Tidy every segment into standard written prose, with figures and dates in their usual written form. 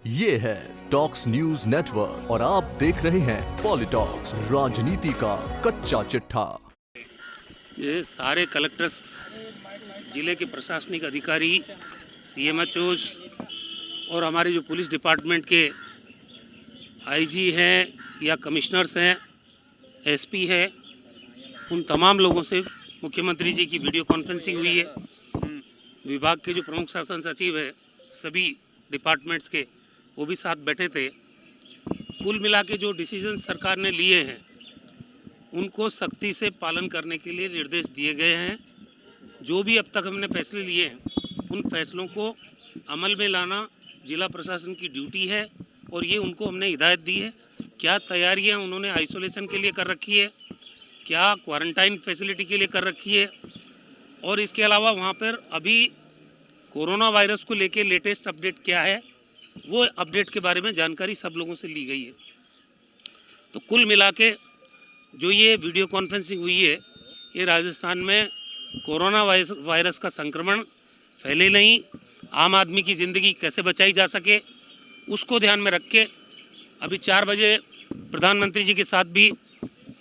ये है talks news network और आप देख रहे हैं पॉलिटॉक्स, राजनीति का कच्चा चिट्ठा। ये सारे कलेक्टर्स, जिले के प्रशासनिक अधिकारी, सीएमएचओज और हमारे जो पुलिस डिपार्टमेंट के आईजी हैं या कमिश्नर्स हैं, एसपी है, उन तमाम लोगों से मुख्यमंत्री जी की वीडियो कॉन्फ्रेंसिंग हुई है। विभाग के जो प्रमुख शासन सचिव है, सभी डिपार्टमेंट्स के, वो भी साथ बैठे थे। कुल मिला के जो डिसीजन सरकार ने लिए हैं उनको सख्ती से पालन करने के लिए निर्देश दिए गए हैं। जो भी अब तक हमने फैसले लिए हैं उन फैसलों को अमल में लाना जिला प्रशासन की ड्यूटी है और ये उनको हमने हिदायत दी है। क्या तैयारियां उन्होंने आइसोलेशन के लिए कर रखी है, क्या क्वारंटाइन फैसिलिटी के लिए कर रखी है, और इसके अलावा वहाँ पर अभी कोरोना वायरस को लेके लेटेस्ट अपडेट क्या है, वो अपडेट के बारे में जानकारी सब लोगों से ली गई है। तो कुल मिला के जो ये वीडियो कॉन्फ्रेंसिंग हुई है, ये राजस्थान में कोरोना वायरस का संक्रमण फैले नहीं, आम आदमी की ज़िंदगी कैसे बचाई जा सके, उसको ध्यान में रख के अभी 4 बजे प्रधानमंत्री जी के साथ भी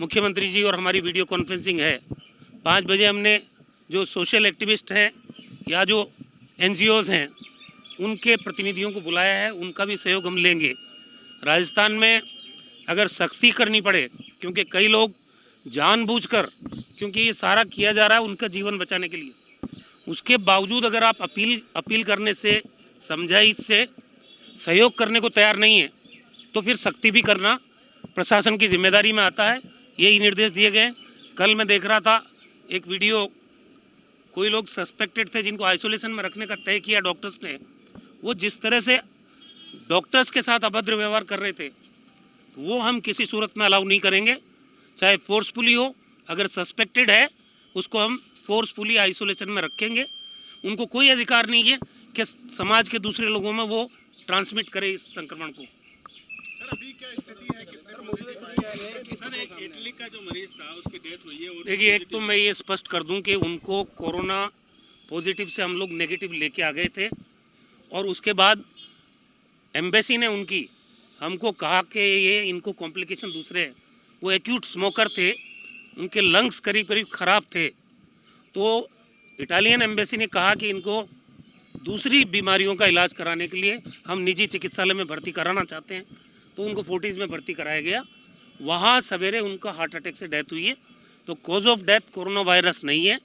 मुख्यमंत्री जी और हमारी वीडियो कॉन्फ्रेंसिंग है। 5 बजे हमने जो सोशल एक्टिविस्ट हैं या जो एनजीओज़ हैं उनके प्रतिनिधियों को बुलाया है, उनका भी सहयोग हम लेंगे। राजस्थान में अगर सख्ती करनी पड़े, क्योंकि कई लोग जानबूझकर, क्योंकि ये सारा किया जा रहा है उनका जीवन बचाने के लिए, उसके बावजूद अगर आप अपील करने से, समझाइश से सहयोग करने को तैयार नहीं है तो फिर सख्ती भी करना प्रशासन की जिम्मेदारी में आता है। यही निर्देश दिए गए। कल मैं देख रहा था एक वीडियो, कोई लोग सस्पेक्टेड थे जिनको आइसोलेशन में रखने का तय किया डॉक्टर्स ने, वो जिस तरह से डॉक्टर्स के साथ अभद्र व्यवहार कर रहे थे, वो हम किसी सूरत में अलाउ नहीं करेंगे। चाहे फोर्सफुली हो, अगर सस्पेक्टेड है उसको हम फोर्सफुली आइसोलेशन में रखेंगे। उनको कोई अधिकार नहीं है कि समाज के दूसरे लोगों में वो ट्रांसमिट करे इस संक्रमण को। सर अभी क्या स्थिति है, कितने मौजूदा स्थिति क्या है कि सर एक इटली का जो मरीज था उसकी डेथ हुई है। देखिए, एक तो मैं ये स्पष्ट कर दूं कि उनको कोरोना पॉजिटिव से हम लोग नेगेटिव लेके आ गए थे और उसके बाद एम्बेसी ने उनकी हमको कहा कि ये इनको कॉम्प्लिकेशन दूसरे हैं। वो एक्यूट स्मोकर थे, उनके लंग्स करीब करीब ख़राब थे, तो इटालियन एम्बेसी ने कहा कि इनको दूसरी बीमारियों का इलाज कराने के लिए हम निजी चिकित्सालय में भर्ती कराना चाहते हैं, तो उनको फोर्टिस में भर्ती कराया गया। वहाँ सवेरे उनका हार्ट अटैक से डेथ हुई है। तो cause of death corona virus नहीं है।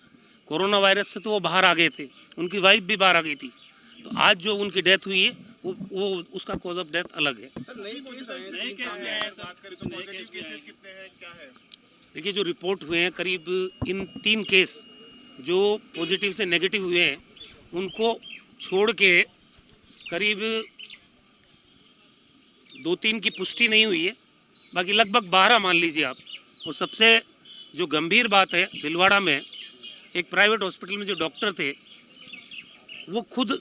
कोरोना वायरस से तो वो बाहर आ गए थे, उनकी वाइफ भी बाहर आ गई थी। तो आज जो उनकी डेथ हुई है वो उसका कॉज ऑफ डेथ अलग है। सर नए केस क्या है, बात करें तो पॉजिटिव केसेस कितने हैं, क्या है? देखिए, जो रिपोर्ट हुए हैं करीब इन 3 केस जो पॉजिटिव से नेगेटिव हुए हैं, उनको छोड़ के करीब 2-3 की पुष्टि नहीं हुई है, बाकी लगभग 12 मान लीजिए आप। और सबसे जो गंभीर बात है, भीलवाड़ा में एक प्राइवेट हॉस्पिटल में जो डॉक्टर थे वो खुद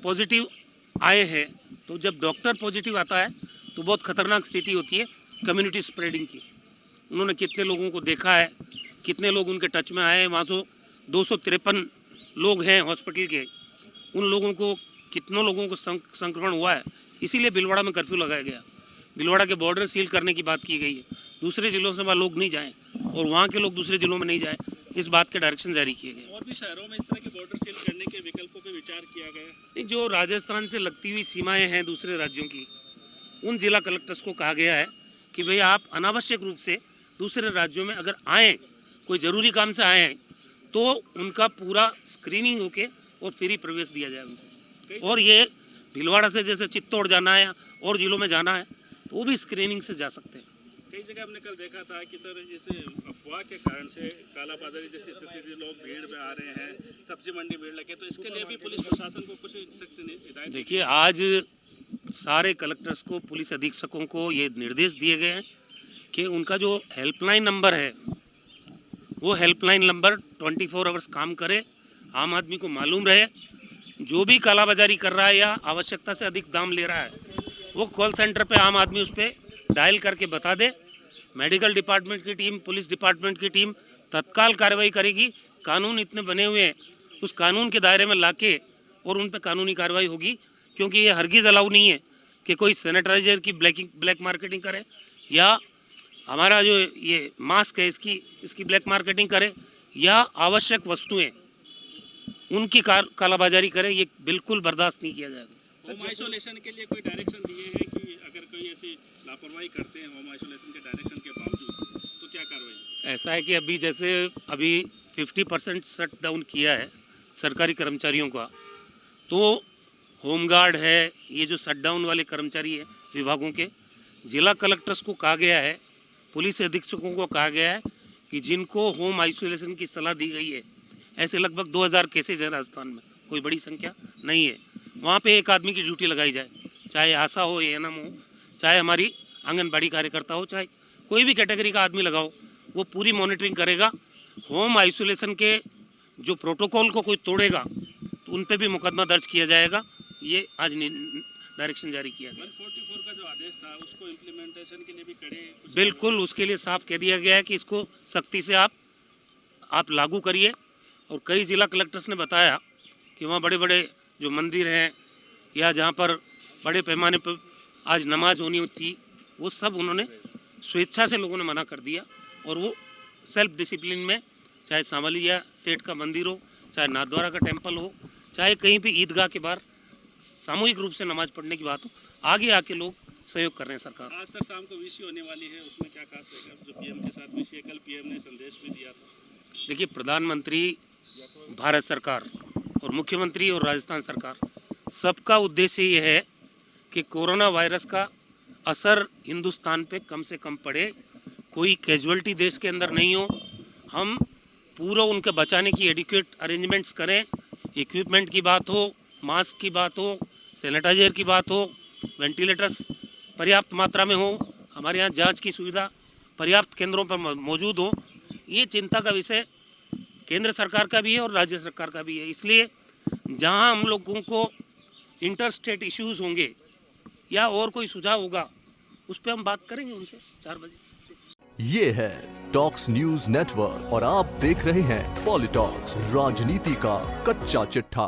पॉजिटिव आए हैं। तो जब डॉक्टर पॉजिटिव आता है तो बहुत ख़तरनाक स्थिति होती है कम्युनिटी स्प्रेडिंग की। उन्होंने कितने लोगों को देखा है, कितने लोग उनके टच में आए हैं। वहाँ से 253 लोग हैं हॉस्पिटल के, उन लोगों को कितनों लोगों को संक्रमण हुआ है। इसीलिए भीलवाड़ा में कर्फ्यू लगाया गया। भीलवाड़ा के बॉर्डर सील करने की बात की गई है, दूसरे ज़िलों से वहाँ लोग नहीं जाएँ और वहाँ के लोग दूसरे ज़िलों में नहीं जाएँ, इस बात के डायरेक्शन जारी किए गए। और भी शहरों में इस तरह के बॉर्डर सील करने के विकल्पों पे विचार किया गया है? नहीं, जो राजस्थान से लगती हुई सीमाएं हैं दूसरे राज्यों की, उन जिला कलेक्टर्स को कहा गया है कि भाई आप अनावश्यक रूप से दूसरे राज्यों में अगर आएँ, कोई ज़रूरी काम से आए हैं, तो उनका पूरा स्क्रीनिंग होके और फ्री प्रवेश दिया जाए उनको। और ये भीलवाड़ा से जैसे चित्तौड़ जाना है और जिलों में जाना है तो वो भी स्क्रीनिंग से जा सकते हैं। कई जगह हमने कल देखा था कि सर इस अफवाह के कारण से कालाबाजारी जैसी स्थिति से लोग भीड़ में आ रहे हैं, सब्जी मंडी भीड़ लगे, तो इसके लिए भी पुलिस प्रशासन को कुछ सख्त हिदायत? देखिए, आज सारे कलेक्टर्स को, पुलिस अधीक्षकों को ये निर्देश दिए गए हैं कि उनका जो हेल्पलाइन नंबर है वो हेल्पलाइन नंबर 24 आवर्स काम करे, आम आदमी को मालूम रहे। जो भी कालाबाजारी कर रहा है या आवश्यकता से अधिक दाम ले रहा है, वो कॉल सेंटर पे आम आदमी उस पर डायल करके बता दे। मेडिकल डिपार्टमेंट की टीम, पुलिस डिपार्टमेंट की टीम तत्काल कार्रवाई करेगी। कानून इतने बने हुए हैं, उस कानून के दायरे में लाके और उन पर कानूनी कार्रवाई होगी, क्योंकि ये हरगिज़ अलाउ नहीं है कि कोई सैनिटाइजर की ब्लैक मार्केटिंग करे, या हमारा जो ये मास्क है इसकी ब्लैक मार्केटिंग करे, या आवश्यक वस्तुएं उनकी कालाबाजारी करे, ये बिल्कुल बर्दाश्त नहीं किया जाएगा। होम आइसोलेशन के लिए कोई डायरेक्शन दिए हैं कि अगर कोई ऐसी लापरवाही करते हैं होम आइसोलेशन के डायरेक्शन के बावजूद तो क्या कार्रवाई? ऐसा है कि अभी 50% शट डाउन किया है सरकारी कर्मचारियों का, तो होमगार्ड है, ये जो शट डाउन वाले कर्मचारी हैं विभागों के, जिला कलेक्टर्स को कहा गया है, पुलिस अधीक्षकों को कहा गया है कि जिनको होम आइसोलेशन की सलाह दी गई है, ऐसे लगभग 2000 केसेज हैं राजस्थान में, कोई बड़ी संख्या नहीं है, वहाँ पे एक आदमी की ड्यूटी लगाई जाए, चाहे आशा हो, एएनएम हो, चाहे हमारी आंगनबाड़ी कार्यकर्ता हो, चाहे कोई भी कैटेगरी का आदमी लगाओ, वो पूरी मॉनिटरिंग करेगा। होम आइसोलेशन के जो प्रोटोकॉल को कोई तोड़ेगा तो उन पे भी मुकदमा दर्ज किया जाएगा। ये आज डायरेक्शन जारी किया गया। 144 का जो आदेश था उसको इम्प्लीमेंटेशन के लिए भी कड़े बिल्कुल, उसके लिए साफ कह दिया गया है कि इसको सख्ती से आप लागू करिए। और कई जिला कलेक्टर्स ने बताया कि वहाँ बड़े बड़े जो मंदिर हैं या जहाँ पर बड़े पैमाने पर आज नमाज होनी थी, वो सब उन्होंने स्वेच्छा से लोगों ने मना कर दिया, और वो सेल्फ डिसिप्लिन में, चाहे सांवलिया सेठ का मंदिर हो, चाहे नाथद्वारा का टेम्पल हो, चाहे कहीं भी ईदगाह के बाहर सामूहिक रूप से नमाज पढ़ने की बात हो, आगे आके लोग सहयोग कर रहे हैं सरकार। आज सर शाम को विशी होने वाली है, उसमें क्या खास रहेगा? जो पीएम के साथ विशी है, कल पीएम ने संदेश भी दिया था। देखिए, प्रधानमंत्री, भारत सरकार और मुख्यमंत्री और राजस्थान सरकार, सबका उद्देश्य ये है कि कोरोना वायरस का असर हिंदुस्तान पे कम से कम पड़े, कोई कैजुअलिटी देश के अंदर नहीं हो, हम पूरा उनके बचाने की एडिक्वेट अरेंजमेंट्स करें। इक्विपमेंट की बात हो, मास्क की बात हो, सैनिटाइजर की बात हो, वेंटिलेटर्स पर्याप्त मात्रा में हो, हमारे यहाँ जांच की सुविधा पर्याप्त केंद्रों पर मौजूद हो, ये चिंता का विषय केंद्र सरकार का भी है और राज्य सरकार का भी है। इसलिए जहाँ हम लोगों को इंटर स्टेट इश्यूज़ होंगे या और कोई सुझाव होगा, उस पर हम बात करेंगे उनसे 4 बजे। ये है टॉक्स न्यूज नेटवर्क और आप देख रहे हैं पॉलिटॉक्स, राजनीति का कच्चा चिट्ठा।